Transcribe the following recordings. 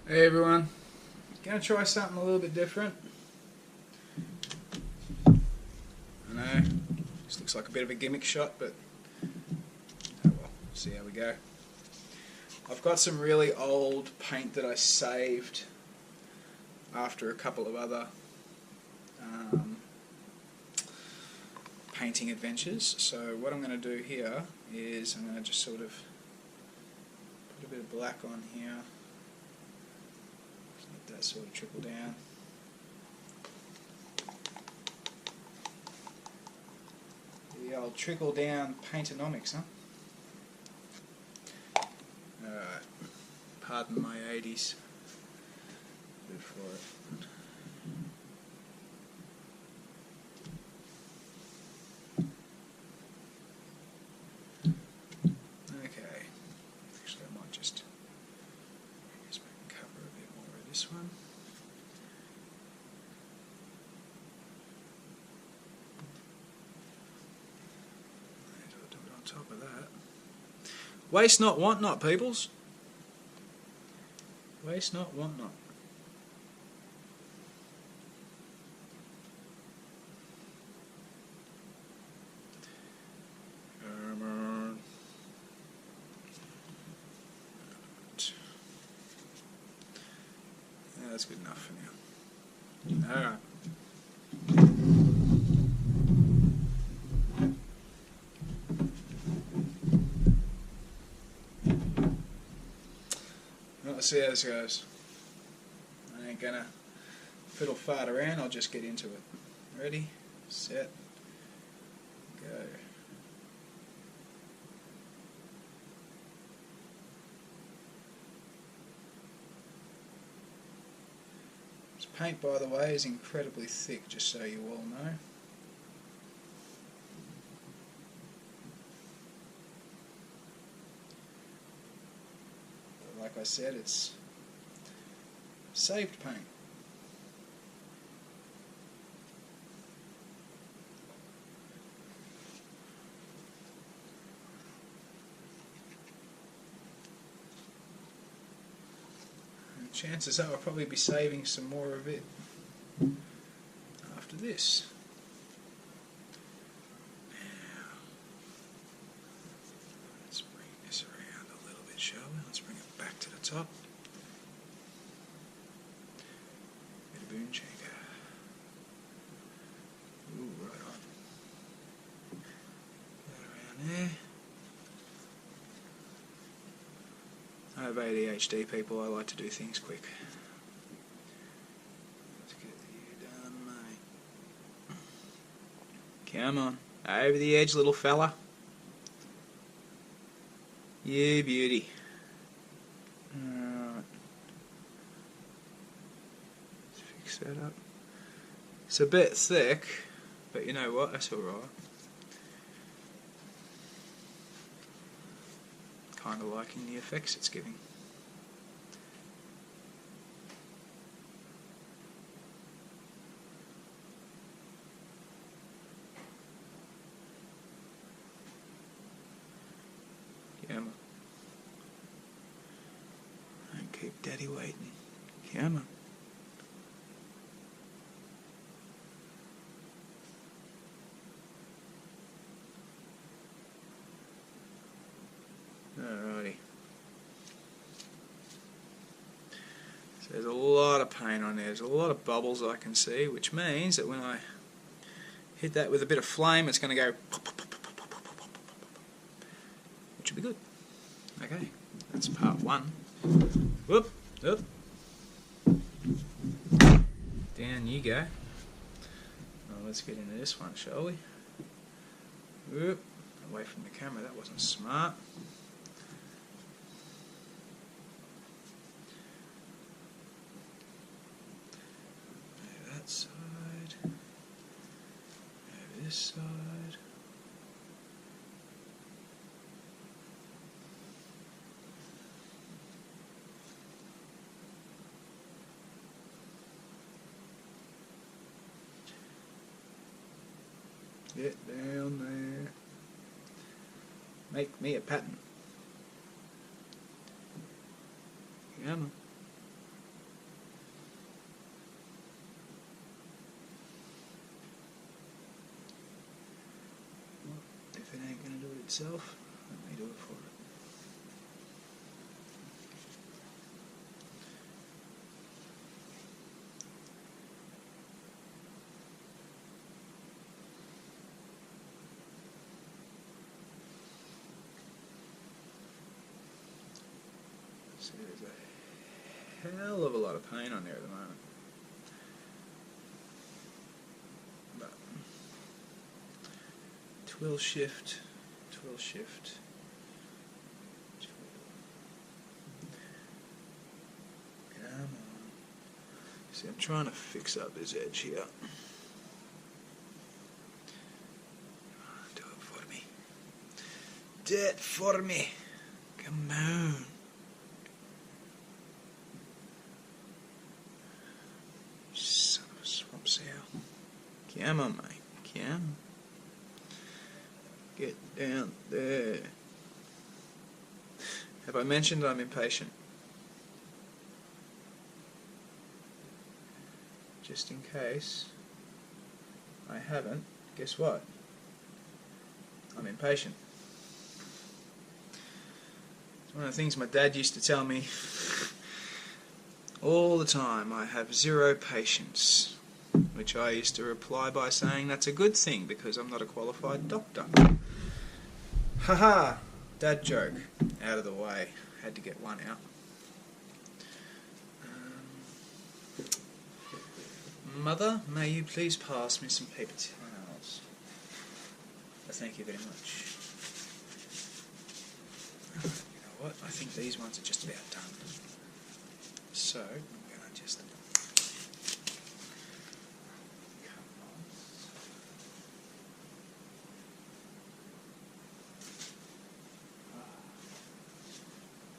Hey everyone, gonna try something a little bit different. I know, this looks like a bit of a gimmick shot, but oh well, see how we go. I've got some really old paint that I saved after a couple of other painting adventures. So what I'm going to do here is I'm going to just sort of put a bit of black on here. Let that sort of trickle down. The old trickle down paintonomics, huh? Alright, pardon my 80s. Good for it. Okay, actually I might just cover a bit more of this one. I'll do it on top of that. Waste not, want not, peoples. Waste not, want not. Yeah, that's good enough for now. Alright. Let's see how this goes. I ain't gonna fiddle fart around, I'll just get into it. Ready, set, go. This paint, by the way, is incredibly thick, just so you all know. Like I said, it's saved paint. And chances are I'll probably be saving some more of it after this. Back to the top. Bit of boom shaker. Ooh, right on. That around there. I have ADHD, people. I like to do things quick. Let's get you done, mate. Come on. Over the edge, little fella. You beauty. Alright, let's fix that up. It's a bit thick, but you know what, that's alright. Kind of liking the effects it's giving. Yeah, keep daddy waiting. Come on. Alrighty. So there's a lot of paint on there. There's a lot of bubbles I can see, which means that when I hit that with a bit of flame, it's going to go pop, pop, pop, pop, pop, pop, pop, pop, pop, which will be good. Okay, that's part one. Whoop, whoop. Down you go. Well, let's get into this one, shall we? Whoop. Away from the camera, that wasn't smart. Over that side. Over this side. Get down there. Make me a pattern. Come on. itself. Let me do it for it. So there's a hell of a lot of pain on there at the moment. But twill shift, twill shift. Come on. See, I'm trying to fix up this edge here. Do it for me. Do it for me. Come on. Son of a swamp sow. Come on, mate. Come on. Get down there. Have I mentioned I'm impatient? Just in case I haven't, guess what? I'm impatient. It's one of the things my dad used to tell me all the time. I have zero patience, which I used to reply by saying that's a good thing because I'm not a qualified doctor. Haha, dad joke, out of the way. Had to get one out. Mother, may you please pass me some paper towels? Thank you very much. You know what? I think these ones are just about done. So, I'm going to just...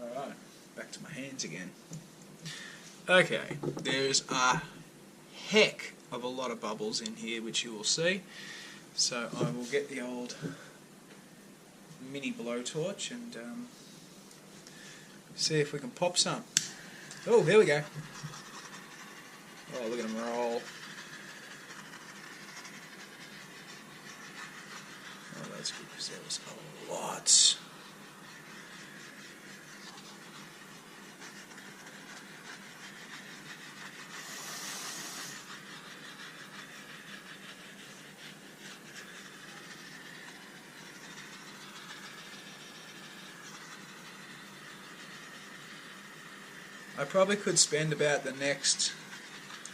Alright, back to my hands again. Okay, there's a heck of a lot of bubbles in here, which you will see. So I will get the old mini blowtorch and see if we can pop some. Oh, there we go. Oh, look at them roll. Oh, that's good because there was a lot. I probably could spend about the next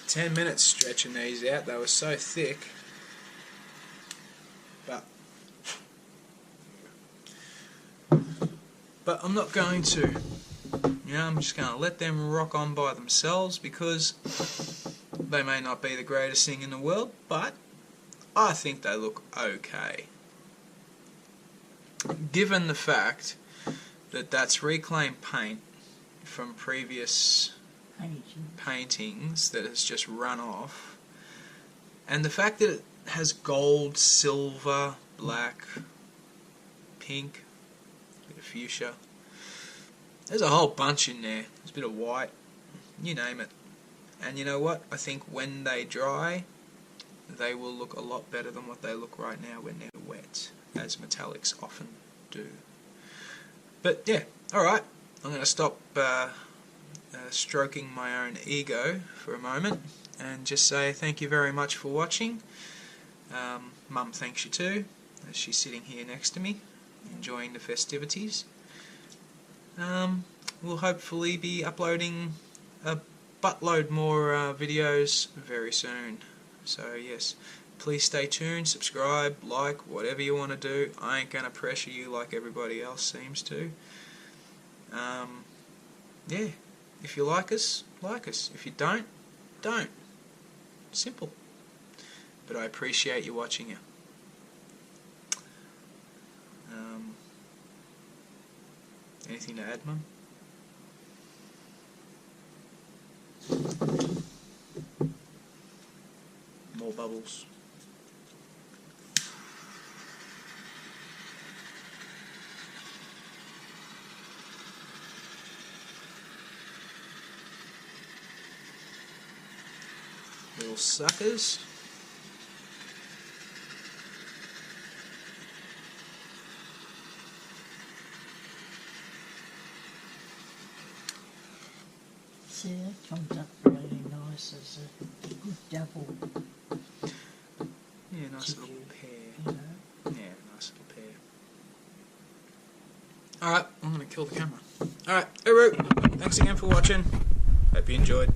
10 minutes stretching these out. They were so thick. But I'm not going to. You know, I'm just going to let them rock on by themselves because they may not be the greatest thing in the world, but I think they look okay. Given the fact that that's reclaimed paint from previous paintings that has just run off, and the fact that it has gold, silver, black, pink, a bit of fuchsia, there's a whole bunch in there. There's a bit of white, you name it. And you know what? I think when they dry, they will look a lot better than what they look right now when they're wet, as metallics often do. But yeah, alright. I'm going to stop stroking my own ego for a moment and just say thank you very much for watching. Mum thanks you too, as she's sitting here next to me, enjoying the festivities. We'll hopefully be uploading a buttload more videos very soon. So yes, please stay tuned, subscribe, like, whatever you want to do. I ain't going to pressure you like everybody else seems to. Yeah, if you like us, like us. If you don't, don't. Simple. But I appreciate you watching it. Anything to add, Mum? More bubbles. Little suckers. See, that comes up really nice as a good double. Yeah, nice little pair. You know. Yeah, nice little pair. Alright, I'm going to kill the camera. Alright, Uru, thanks again for watching. Hope you enjoyed.